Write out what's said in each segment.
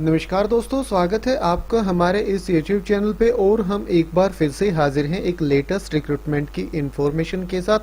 नमस्कार दोस्तों, स्वागत है आपका हमारे इस YouTube चैनल पे। और हम एक बार फिर से हाजिर हैं एक लेटेस्ट रिक्रूटमेंट की इंफॉर्मेशन के साथ।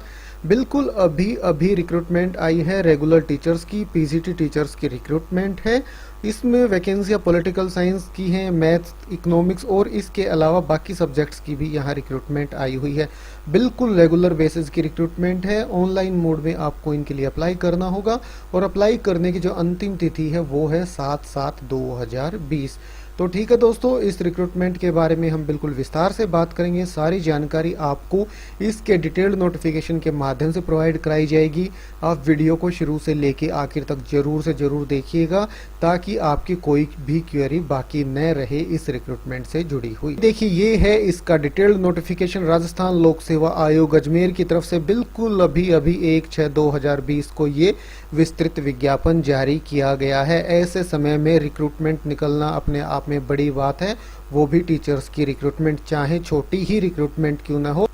बिल्कुल अभी रिक्रूटमेंट आई है रेगुलर टीचर्स की, पीजीटी टीचर्स की रिक्रूटमेंट है। इसमें वैकेंसियाँ पॉलिटिकल साइंस की हैं, मैथ्स, इकोनॉमिक्स और इसके अलावा बाकी सब्जेक्ट्स की भी यहाँ रिक्रूटमेंट आई हुई है। बिल्कुल रेगुलर बेसिस की रिक्रूटमेंट है। ऑनलाइन मोड में आपको इनके लिए अप्लाई करना होगा और अप्लाई करने की जो अंतिम तिथि है वो है 7/7/2020। तो ठीक है दोस्तों, इस रिक्रूटमेंट के बारे में हम बिल्कुल विस्तार से बात करेंगे। सारी जानकारी आपको इसके डिटेल्ड नोटिफिकेशन के माध्यम से प्रोवाइड कराई जाएगी। आप वीडियो को शुरू से लेके आखिर तक जरूर से जरूर देखिएगा ताकि आपकी कोई भी क्वेरी बाकी न रहे इस रिक्रूटमेंट से जुड़ी हुई। देखिए, ये है इसका डिटेल्ड नोटिफिकेशन राजस्थान लोक सेवा आयोग अजमेर की तरफ से। बिल्कुल अभी 1/6/2020 को ये विस्तृत विज्ञापन जारी किया गया है। ऐसे समय में रिक्रूटमेंट निकलना अपने आप में बड़ी बात है, वो भी टीचर्स की रिक्रूटमेंट, चाहे छोटी ही रिक्रूटमेंट क्यों ना हो।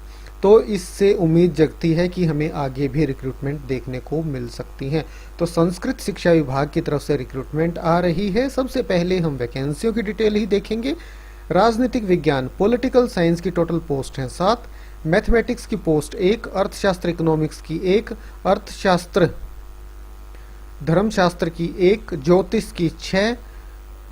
तो इससे उम्मीद जगती है कि हमें आगे भी रिक्रूटमेंट देखने को मिल सकती है। तो संस्कृत शिक्षा विभाग की तरफ से रिक्रूटमेंट आ रही है। सबसे पहले हम वैकेंसियों की डिटेल ही देखेंगे। राजनीतिक विज्ञान पॉलिटिकल साइंस की टोटल पोस्ट हैं 7, मैथमेटिक्स की पोस्ट 1, अर्थशास्त्र इकोनॉमिक्स की 1, अर्थशास्त्र धर्मशास्त्र की 1, ज्योतिष की 6,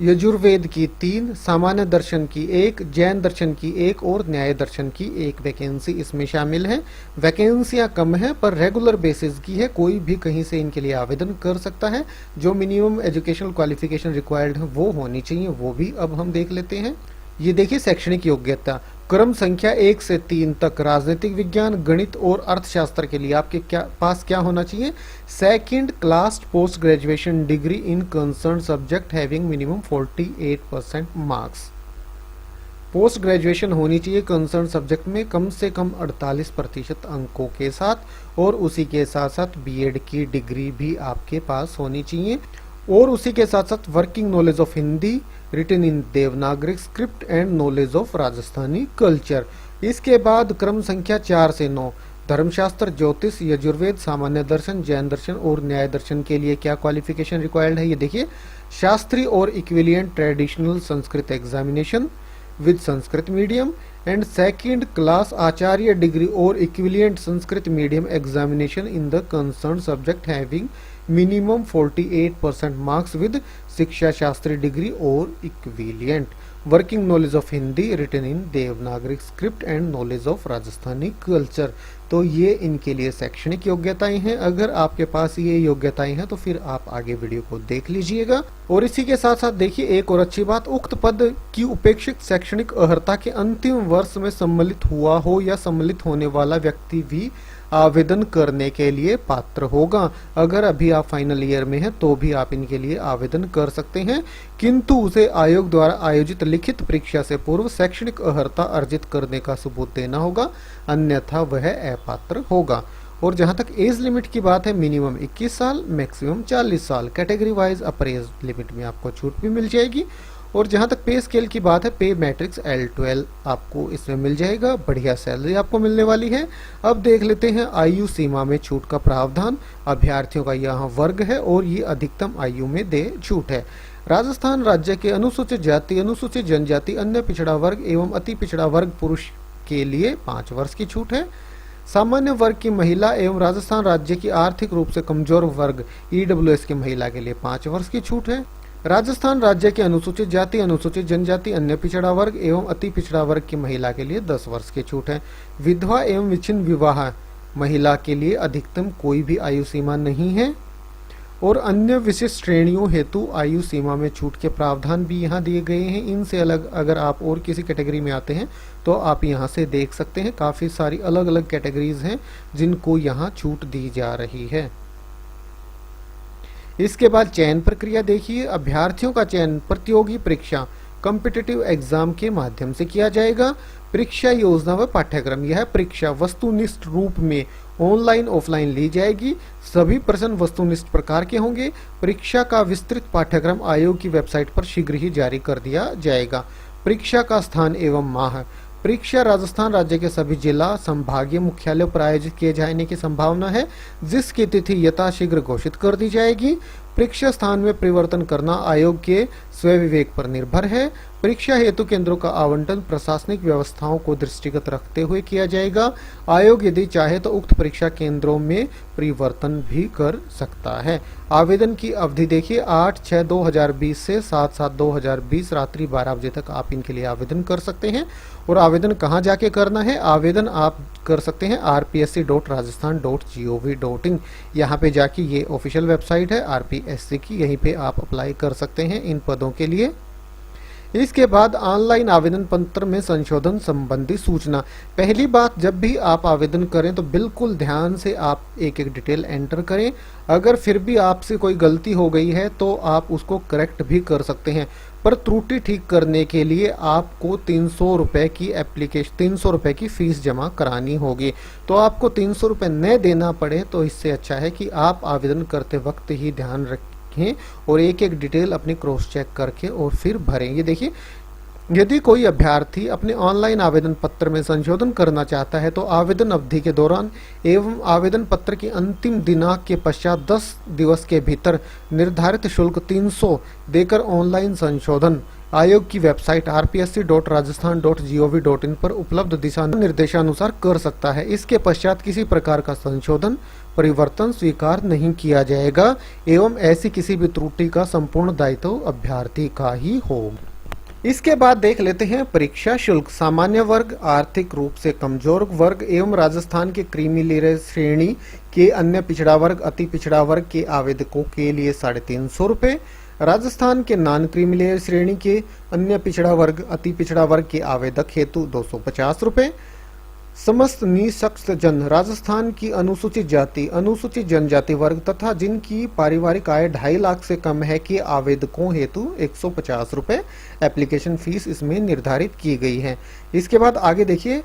यजुर्वेद की 3, सामान्य दर्शन की 1, जैन दर्शन की 1 और न्याय दर्शन की 1 वैकेंसी इसमें शामिल है। वैकेंसियां कम है पर रेगुलर बेसिस की है, कोई भी कहीं से इनके लिए आवेदन कर सकता है। जो मिनिमम एजुकेशनल क्वालिफिकेशन रिक्वायर्ड है वो होनी चाहिए, वो भी अब हम देख लेते हैं। ये देखिए, शैक्षणिक योग्यता क्रम संख्या 1 से 3 तक राजनीतिक विज्ञान, गणित और अर्थशास्त्र के लिए आपके पास क्या होना चाहिए? Second class post graduation degree in concern subject having minimum 48% marks. Post graduation होनी चाहिए कंसर्न सब्जेक्ट में कम से कम 48% अंकों के साथ, और उसी के साथ साथ बीएड की डिग्री भी आपके पास होनी चाहिए। और उसी के साथ साथ working knowledge of Hindi written in Devanagari script and knowledge of Rajasthani culture. इसके बाद क्रम संख्या 4 से 9 धर्मशास्त्र, ज्योतिष, यजुर्वेद, सामान्य दर्शन, जैन दर्शन और न्याय दर्शन के लिए क्या क्वालिफिकेशन रिक्वायर्ड है? ये देखिए, शास्त्रीय और equivalent traditional Sanskrit examination with Sanskrit medium and second class Acharya degree और equivalent Sanskrit medium examination in the concern subject having minimum 48% marks with Shiksha Shastri degree और equivalent. Working knowledge of Hindi written in Devanagari script and knowledge of Rajasthani culture. तो ये इनके लिए शैक्षणिक योग्यताएं हैं। अगर आपके पास ये योग्यताएं हैं तो फिर आप आगे वीडियो को देख लीजिएगा। और इसी के साथ साथ देखिए, एक और अच्छी बात, उक्त पद की उपेक्षित शैक्षणिक अर्हता के अंतिम वर्ष में सम्मिलित हुआ हो या सम्मिलित होने वाला व्यक्ति भी आवेदन करने के लिए पात्र होगा। अगर अभी आप फाइनल ईयर में हैं तो भी आप इनके लिए आवेदन कर सकते हैं, किंतु उसे आयोग द्वारा आयोजित लिखित परीक्षा से पूर्व शैक्षणिक अर्हता अर्जित करने का सबूत देना होगा, अन्यथा वह अपात्र होगा। और जहां तक एज लिमिट की बात है, मिनिमम 21 साल, मैक्सिमम 40 साल। कैटेगरी वाइज अपर एज लिमिट में आपको छूट भी मिल जाएगी। और जहां तक पे स्केल की बात है, पे मैट्रिक्स L12 आपको इसमें मिल जाएगा, बढ़िया सैलरी आपको मिलने वाली है। अब देख लेते हैं आयु सीमा में छूट का प्रावधान। अभ्यर्थियों का यहाँ वर्ग है और ये अधिकतम आयु में दे छूट है। राजस्थान राज्य के अनुसूचित जाति, अनुसूचित जनजाति, अन्य पिछड़ा वर्ग एवं अति पिछड़ा वर्ग पुरुष के लिए 5 वर्ष की छूट है। सामान्य वर्ग की महिला एवं राजस्थान राज्य की आर्थिक रूप से कमजोर वर्ग EWS की महिला के लिए 5 वर्ष की छूट है। राजस्थान राज्य के अनुसूचित जाति, अनुसूचित जनजाति, अन्य पिछड़ा वर्ग एवं अति पिछड़ा वर्ग की महिला के लिए 10 वर्ष की छूट है। विधवा एवं विच्छिन्न विवाह महिला के लिए अधिकतम कोई भी आयु सीमा नहीं है। और अन्य विशिष्ट श्रेणियों हेतु आयु सीमा में छूट के प्रावधान भी यहाँ दिए गए हैं। इनसे अलग अगर आप और किसी कैटेगरी में आते हैं तो आप यहाँ से देख सकते हैं, काफी सारी अलग अलग कैटेगरीज हैं जिनको यहाँ छूट दी जा रही है। इसके बाद चयन प्रक्रिया देखिए, अभ्यर्थियों का चयन प्रतियोगी परीक्षा कॉम्पिटिटिव एग्जाम के माध्यम से किया जाएगा। परीक्षा योजना व पाठ्यक्रम, यह परीक्षा वस्तुनिष्ठ रूप में ऑनलाइन ऑफलाइन ली जाएगी। सभी प्रश्न वस्तुनिष्ठ प्रकार के होंगे। परीक्षा का विस्तृत पाठ्यक्रम आयोग की वेबसाइट पर शीघ्र ही जारी कर दिया जाएगा। परीक्षा का स्थान एवं माह, परीक्षा राजस्थान राज्य के सभी जिला संभागीय मुख्यालयों पर आयोजित किए जाने की संभावना है, जिसकी तिथि यथाशीघ्र घोषित कर दी जाएगी। परीक्षा स्थान में परिवर्तन करना आयोग के स्वयं विवेक पर निर्भर है। परीक्षा हेतु केंद्रों का आवंटन प्रशासनिक व्यवस्थाओं को दृष्टिगत रखते हुए किया जाएगा। आयोग यदि चाहे तो उक्त परीक्षा केंद्रों में परिवर्तन भी कर सकता है। आवेदन की अवधि देखिए 8/6/2020 से 7/7/2020 रात्रि 12 बजे तक आप इनके लिए आवेदन कर सकते हैं। और आवेदन कहाँ जाके करना है? आवेदन आप कर सकते हैं rpsc.rajasthan.gov.in। यहाँ पे जाके ये ऑफिशियल वेबसाइट है आरपीएससी की, यहीं पे आप अप्लाई कर सकते हैं इन पदों के लिए। इसके बाद ऑनलाइन आवेदन पत्र में संशोधन संबंधी सूचना। पहली बात, जब भी आप आवेदन करें तो बिल्कुल ध्यान से आप एक एक डिटेल एंटर करें। अगर फिर भी आपसे कोई गलती हो गई है तो आप उसको करेक्ट भी कर सकते हैं, पर त्रुटि ठीक करने के लिए आपको 300 रुपए की फीस जमा करानी होगी। तो आपको 300 रुपए न देना पड़े तो इससे अच्छा है कि आप आवेदन करते वक्त ही ध्यान रखें और एक एक डिटेल अपनी क्रॉस चेक करके और फिर भरें। ये देखिए, यदि कोई अभ्यर्थी अपने ऑनलाइन आवेदन पत्र में संशोधन करना चाहता है तो आवेदन अवधि के दौरान एवं आवेदन पत्र की अंतिम दिनांक के पश्चात 10 दिवस के भीतर निर्धारित शुल्क 300 देकर ऑनलाइन संशोधन आयोग की वेबसाइट rpsc.rajasthan.gov.in पर उपलब्ध दिशा निर्देशानुसार कर सकता है। इसके पश्चात किसी प्रकार का संशोधन परिवर्तन स्वीकार नहीं किया जाएगा एवं ऐसी किसी भी त्रुटि का संपूर्ण दायित्व अभ्यर्थी का ही हो। इसके बाद देख लेते हैं परीक्षा शुल्क। सामान्य वर्ग, आर्थिक रूप से कमजोर वर्ग एवं राजस्थान के क्रीमी लेयर श्रेणी के अन्य पिछड़ा वर्ग, अति पिछड़ा वर्ग के आवेदकों के लिए 350 रुपए। राजस्थान के नॉन क्रीमी लेयर श्रेणी के अन्य पिछड़ा वर्ग, अति पिछड़ा वर्ग के आवेदक हेतु 250 रुपए। समस्त निःशक्त जन, राजस्थान की अनुसूचित जाति, अनुसूचित जनजाति वर्ग तथा जिनकी पारिवारिक आय 2.5 लाख से कम है के आवेदकों हेतु 150 रुपए एप्लीकेशन फीस इसमें निर्धारित की गई है। इसके बाद आगे देखिए,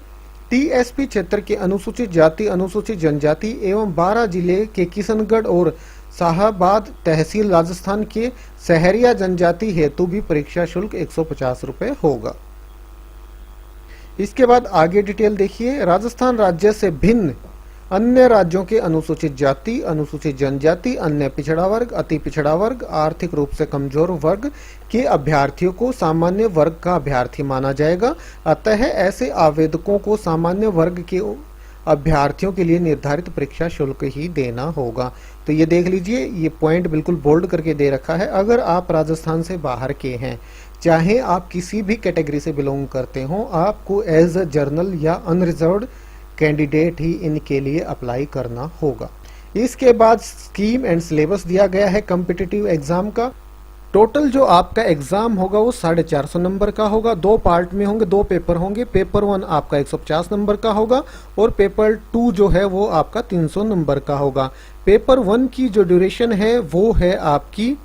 टीएसपी क्षेत्र के अनुसूचित जाति, अनुसूचित जनजाति एवं 12 जिले के किशनगढ़ और शाहबाद तहसील राजस्थान के सहरिया जनजाति हेतु भी परीक्षा शुल्क 150 रुपए होगा। इसके बाद आगे डिटेल देखिए, राजस्थान राज्य से भिन्न अन्य राज्यों के अनुसूचित जाति, अनुसूचित जनजाति, अन्य पिछड़ा वर्ग, अति पिछड़ा वर्ग, आर्थिक रूप से कमजोर वर्ग के अभ्यर्थियों को सामान्य वर्ग का अभ्यर्थी माना जाएगा। अतः ऐसे आवेदकों को सामान्य वर्ग के अभ्यर्थियों के लिए निर्धारित परीक्षा शुल्क ही देना होगा। तो ये देख लीजिए, ये पॉइंट बिल्कुल बोल्ड करके दे रखा है। अगर आप राजस्थान से बाहर के हैं, चाहे आप किसी भी कैटेगरी से बिलोंग करते हो, आपको एज अ जर्नल या अनरिजर्व्ड कैंडिडेट ही इनके लिए अप्लाई करना होगा। इसके बाद स्कीम एंड सिलेबस दिया गया है कॉम्पिटिटिव एग्जाम का। टोटल जो आपका एग्जाम होगा वो 450 नंबर का होगा। 2 पार्ट में होंगे, 2 पेपर होंगे। पेपर 1 आपका 150 नंबर का होगा और पेपर 2 जो है वो आपका 300 नंबर का होगा। पेपर 1 की जो ड्यूरेशन है वो है आपकी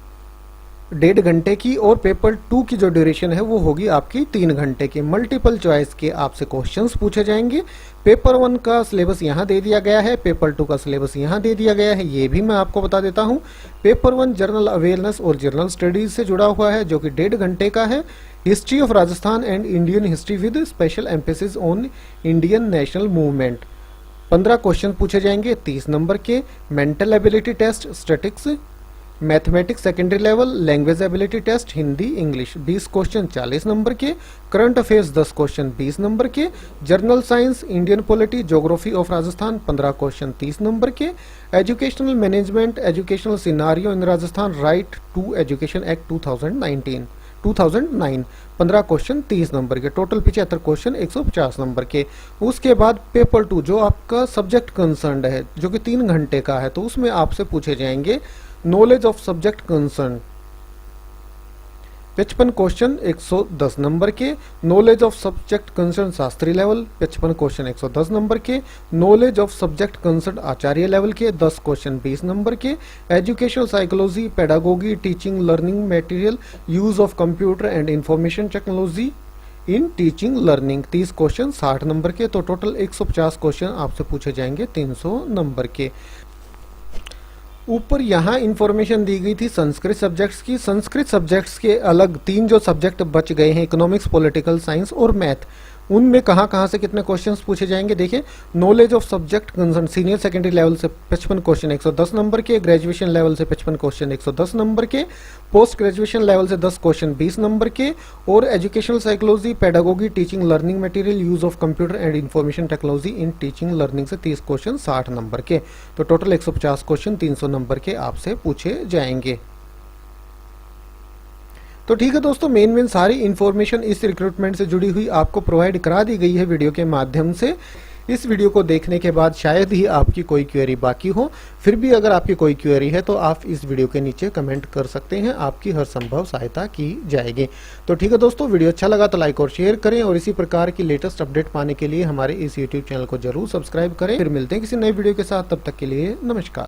1.5 घंटे की और पेपर 2 की जो ड्यूरेशन है वो होगी आपकी 3 घंटे की। मल्टीपल चॉइस के आपसे क्वेश्चंस पूछे जाएंगे। पेपर 1 का सिलेबस यहाँ दे दिया गया है, पेपर 2 का सिलेबस यहाँ दे दिया गया है, ये भी मैं आपको बता देता हूँ। पेपर 1 जनरल अवेयरनेस और जनरल स्टडीज से जुड़ा हुआ है जो कि 1.5 घंटे का है। History of Rajasthan and Indian history with special emphasis on Indian national movement. 15 question पूछे जाएंगे 30 नंबर के। Mental ability test, statistics, mathematics secondary level, language ability test Hindi English 20 question 40 number के। करंट अफेयर्स 10 क्वेश्चन 20 नंबर के। General science, Indian polity, geography of Rajasthan 15 question 30 number के। Educational management, educational scenario in Rajasthan, right to education act 2009 15 question 30 number के। Total 75 question 150 number के। उसके बाद paper 2 जो आपका subject concern है जो कि 3 घंटे का है, तो उसमें आपसे पूछे जाएंगे knowledge of subject concern 55 question 110 number के। Knowledge of subject concern Shastri level 55 question 110 number के। Knowledge of subject concern Acharya level के 10 क्वेश्चन 20 नंबर के। Educational psychology, pedagogy, teaching learning material, use of computer and information technology in teaching learning 30 question 60 number के। तो total 150 question आपसे पूछे जाएंगे 300 number के। ऊपर यहाँ इंफॉर्मेशन दी गई थी संस्कृत सब्जेक्ट्स की। संस्कृत सब्जेक्ट्स के अलग 3 जो सब्जेक्ट बच गए हैं, इकोनॉमिक्स, पॉलिटिकल साइंस और मैथ, उनमें कहां कहां से कितने क्वेश्चंस पूछे जाएंगे। देखिए, knowledge of subject concern senior secondary level से 55 क्वेश्चन 110 नंबर के, ग्रेजुएशन लेवल से 55 क्वेश्चन 110 नंबर के, पोस्ट ग्रेजुएशन लेवल से 10 क्वेश्चन 20 नंबर के, और educational psychology, pedagogy, teaching learning material, use of computer and information technology in teaching learning से 30 question 60 number के। तो टोटल 150 क्वेश्चन 300 नंबर के आपसे पूछे जाएंगे। तो ठीक है दोस्तों, मेन सारी इंफॉर्मेशन इस रिक्रूटमेंट से जुड़ी हुई आपको प्रोवाइड करा दी गई है वीडियो के माध्यम से। इस वीडियो को देखने के बाद शायद ही आपकी कोई क्वेरी बाकी हो, फिर भी अगर आपकी कोई क्वेरी है तो आप इस वीडियो के नीचे कमेंट कर सकते हैं, आपकी हर संभव सहायता की जाएगी। तो ठीक है दोस्तों, वीडियो अच्छा लगा तो लाइक और शेयर करें, और इसी प्रकार की लेटेस्ट अपडेट पाने के लिए हमारे इस यूट्यूब चैनल को जरूर सब्सक्राइब करें। फिर मिलते हैं किसी नए वीडियो के साथ, तब तक के लिए नमस्कार।